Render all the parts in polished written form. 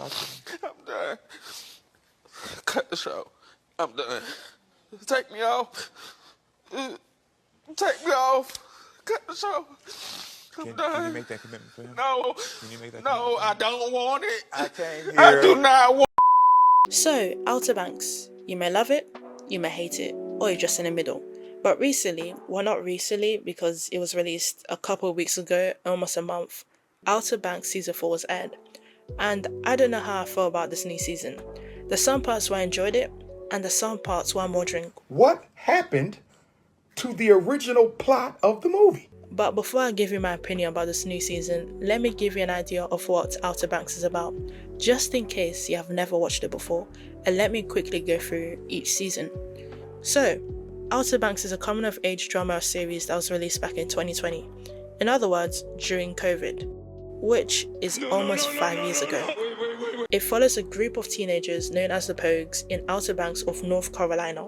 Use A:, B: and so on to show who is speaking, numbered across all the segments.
A: Talk to me.
B: I'm done. Cut the show. I'm done. Take me off. Take me off. Cut the show.
A: Can you make that commitment for him?
B: No.
A: Can you make that
B: No,
A: commitment?
B: I don't want it.
A: I came here.
B: I do not want.
C: So, Outer Banks. You may love it, you may hate it, or you're just in the middle. But recently, well not recently because it was released a couple of weeks ago, almost a month, Outer Banks Season 4 was aired. And I don't know how I felt about this new season. There's some parts where I enjoyed it, and there's some parts where I'm wondering,
D: what happened to the original plot of the movie?
C: But before I give you my opinion about this new season, let me give you an idea of what Outer Banks is about, just in case you have never watched it before, and let me quickly go through each season. So, Outer Banks is a coming of age drama series that was released back in 2020, in other words, during COVID, which is almost 5 years ago. It follows a group of teenagers known as the Pogues in Outer Banks of North Carolina.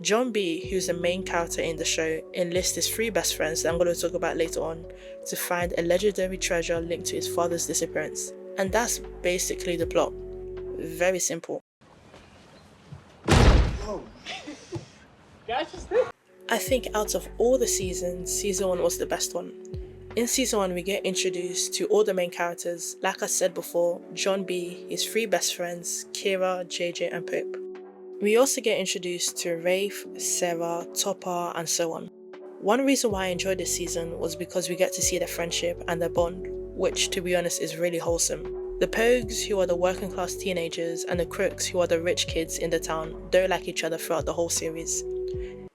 C: John B, who's the main character in the show, enlists his 3 best friends that I'm going to talk about later on to find a legendary treasure linked to his father's disappearance. And that's basically the plot. Very simple. I think out of all the seasons, season 1 was the best one. In season 1 we get introduced to all the main characters, like I said before, John B, his 3 best friends, Kira, JJ and Pope. We also get introduced to Rafe, Sarah, Topper and so on. One reason why I enjoyed this season was because we get to see their friendship and their bond, which to be honest is really wholesome. The Pogues, who are the working class teenagers, and the Crooks, who are the rich kids in the town, don't like each other throughout the whole series.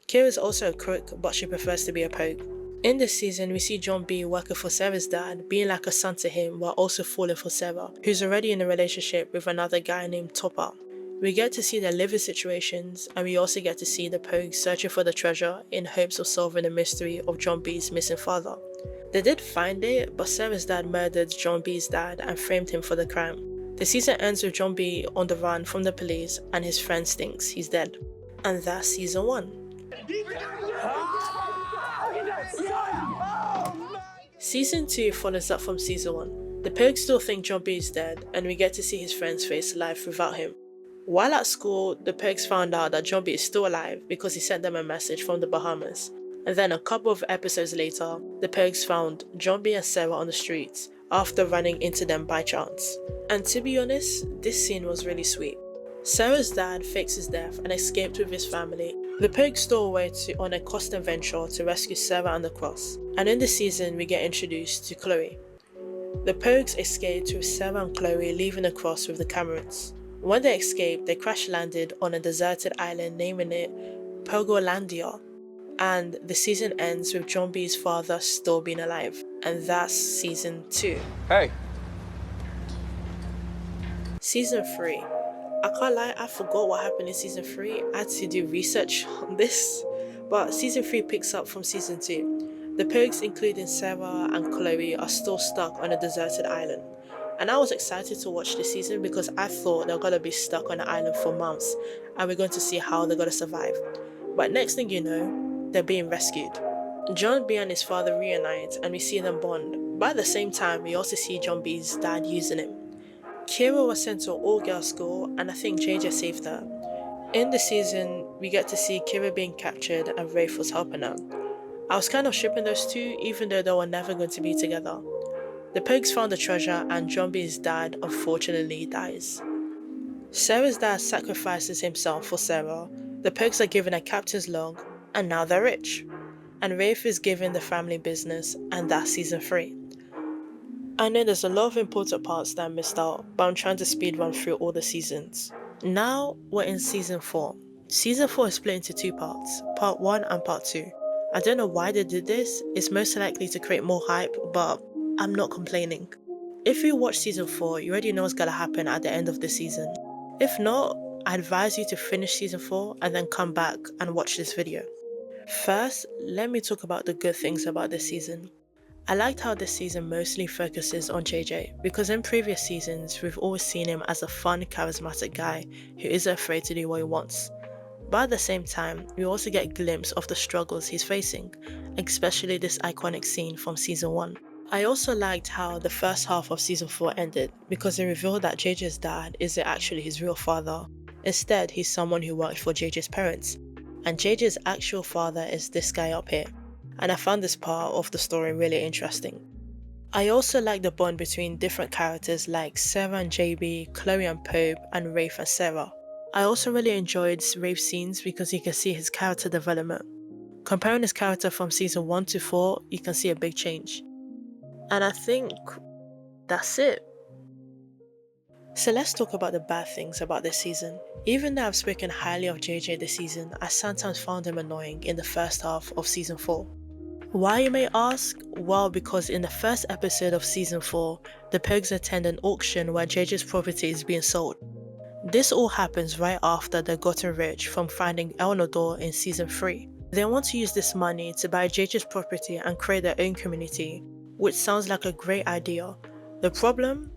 C: Kira is also a Crook, but she prefers to be a Pogue. In this season, we see John B working for Sarah's dad, being like a son to him while also falling for Sarah, who's already in a relationship with another guy named Topper. We get to see their living situations, and we also get to see the Pogues searching for the treasure in hopes of solving the mystery of John B's missing father. They did find it, but Sarah's dad murdered John B's dad and framed him for the crime. The season ends with John B on the run from the police and his friend thinks he's dead. And that's season 1. Season 2 follows up from season 1. The Pogues still think John B is dead, and we get to see his friends face life without him. While at school, the Pogues found out that John B is still alive because he sent them a message from the Bahamas. And then a couple of episodes later, the Pogues found John B and Sarah on the streets after running into them by chance. And to be honest, this scene was really sweet. Sarah's dad faked his death and escaped with his family. The Pogues stole away on a coastal venture to rescue Sarah and the Cross. And in this season, we get introduced to Chloe. The Pogues escaped with Sarah and Chloe leaving the Cross with the Camerons. When they escaped, they crash-landed on a deserted island naming it Pogolandia. And the season ends with John B's father still being alive. And that's season 2.
A: Hey.
C: Season 3. I can't lie, I forgot what happened in season 3. I had to do research on this. But season 3 picks up from season 2. The Pogues, including Sarah and Chloe, are still stuck on a deserted island. And I was excited to watch this season because I thought they're gonna be stuck on the island for months and we're going to see how they're gonna survive. But next thing you know, they're being rescued. John B and his father reunite and we see them bond. But at the same time, we also see John B's dad using him. Kira was sent to an all-girls school and I think JJ saved her. In the season, we get to see Kira being captured and Rafe was helping her. I was kind of shipping those two even though they were never going to be together. The Pogues found the treasure and John B's dad unfortunately dies. Sarah's dad sacrifices himself for Sarah, the Pogues are given a captain's log and now they're rich. And Rafe is given the family business and that's season 3. I know there's a lot of important parts that I missed out, but I'm trying to speed run through all the seasons. Now we're in season 4. Season 4 is split into 2 parts, part 1 and part 2. I don't know why they did this, it's most likely to create more hype, but I'm not complaining. If you watch season 4, you already know what's gonna happen at the end of the season. If not, I advise you to finish season 4 and then come back and watch this video. First, let me talk about the good things about this season. I liked how this season mostly focuses on JJ, because in previous seasons we've always seen him as a fun, charismatic guy who isn't afraid to do what he wants. But at the same time, we also get a glimpse of the struggles he's facing, especially this iconic scene from season 1. I also liked how the first half of season 4 ended because it revealed that JJ's dad isn't actually his real father. Instead, he's someone who worked for JJ's parents, and JJ's actual father is this guy up here, and I found this part of the story really interesting. I also like the bond between different characters like Sarah and JB, Chloe and Pope, and Rafe and Sarah. I also really enjoyed Rafe's scenes because you can see his character development. Comparing his character from season 1 to 4, you can see a big change. And I think that's it. So let's talk about the bad things about this season. Even though I've spoken highly of JJ this season, I sometimes found him annoying in the first half of season 4. Why, you may ask? Well, because in the first episode of season 4, the Pogues attend an auction where JJ's property is being sold. This all happens right after they've gotten rich from finding Elnodor in season 3. They want to use this money to buy JJ's property and create their own community, which sounds like a great idea. The problem?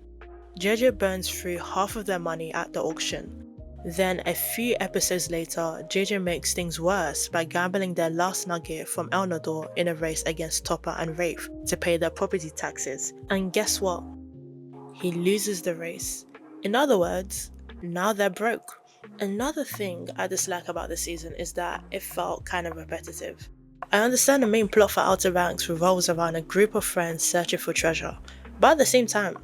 C: JJ burns through half of their money at the auction. Then a few episodes later, JJ makes things worse by gambling their last nugget from Elnodor in a race against Topper and Rafe to pay their property taxes. And guess what? He loses the race. In other words, now they're broke. Another thing I dislike about the season is that it felt kind of repetitive. I understand the main plot for Outer Banks revolves around a group of friends searching for treasure, but at the same time,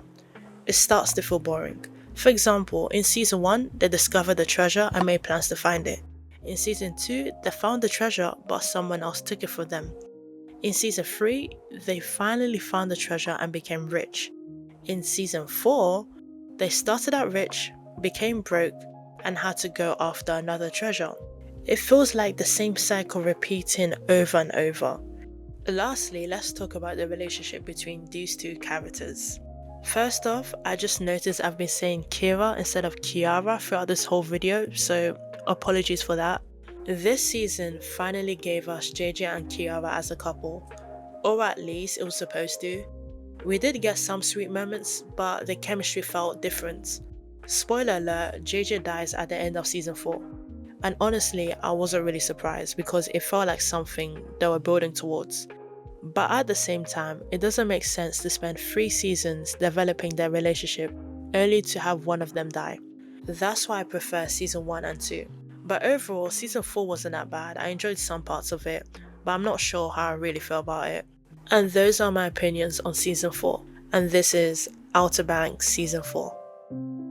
C: it starts to feel boring. For example, in season 1, they discovered the treasure and made plans to find it. In season 2, they found the treasure but someone else took it from them. In season 3, they finally found the treasure and became rich. In season 4, they started out rich, became broke, and had to go after another treasure. It feels like the same cycle repeating over and over. Lastly, let's talk about the relationship between these two characters. First off, I just noticed I've been saying Kira instead of Kiara throughout this whole video, so apologies for that. This season finally gave us JJ and Kiara as a couple, or at least it was supposed to. We did get some sweet moments, but the chemistry felt different. Spoiler alert, JJ dies at the end of season 4. And honestly, I wasn't really surprised because it felt like something they were building towards. But at the same time, it doesn't make sense to spend 3 seasons developing their relationship only to have one of them die. That's why I prefer season 1 and 2. But overall, season 4 wasn't that bad. I enjoyed some parts of it, but I'm not sure how I really feel about it. And those are my opinions on season 4. And this is Outer Banks season 4.